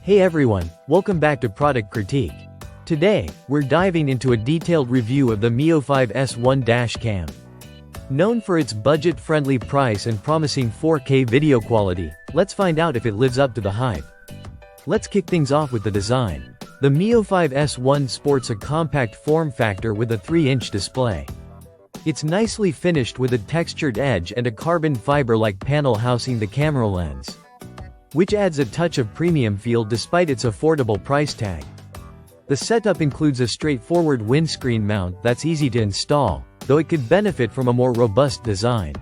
Hey everyone, welcome back to Product Critique. Today, we're diving into a detailed review of the Miofive S1 Dash Cam. Known for its budget-friendly price and promising 4K video quality, let's find out if it lives up to the hype. Let's kick things off with the design. The Miofive S1 sports a compact form factor with a 3-inch display. It's nicely finished with a textured edge and a carbon fiber-like panel housing the camera lens, which adds a touch of premium feel despite its affordable price tag. The setup includes a straightforward windscreen mount that's easy to install, though it could benefit from a more robust design.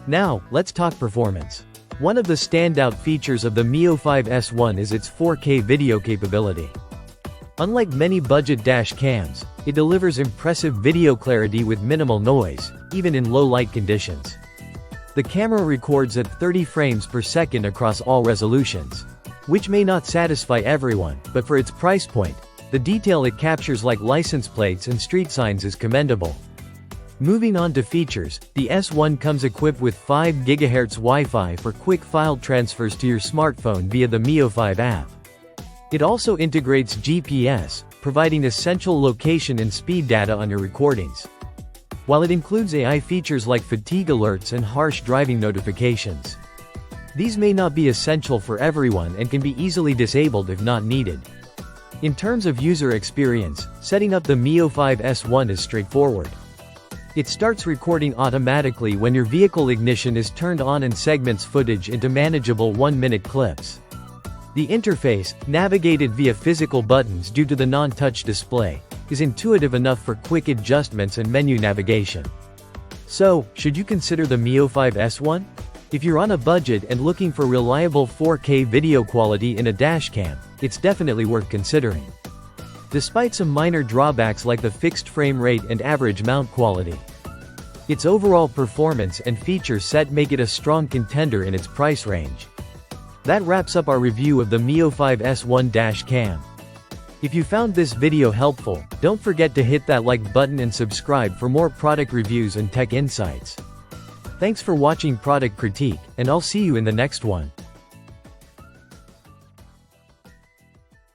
Now, let's talk performance. One of the standout features of the Miofive S1 is its 4K video capability. Unlike many budget dash cams, it delivers impressive video clarity with minimal noise, even in low light conditions. The camera records at 30 frames per second across all resolutions, which may not satisfy everyone, but for its price point, the detail it captures like license plates and street signs is commendable. Moving on to features, the S1 comes equipped with 5 GHz Wi-Fi for quick file transfers to your smartphone via the Miofive app. It also integrates GPS, providing essential location and speed data on your recordings, while it includes AI features like fatigue alerts and harsh driving notifications. These may not be essential for everyone and can be easily disabled if not needed. In terms of user experience, setting up the Miofive S1 is straightforward. It starts recording automatically when your vehicle ignition is turned on and segments footage into manageable 1-minute clips. The interface, navigated via physical buttons due to the non-touch display, is intuitive enough for quick adjustments and menu navigation. So, should you consider the Miofive S1? If you're on a budget and looking for reliable 4K video quality in a dash cam, it's definitely worth considering. Despite some minor drawbacks like the fixed frame rate and average mount quality, its overall performance and feature set make it a strong contender in its price range. That wraps up our review of the Miofive S1 Dash Cam. If you found this video helpful, don't forget to hit that like button and subscribe for more product reviews and tech insights. Thanks for watching Product Critique, and I'll see you in the next one.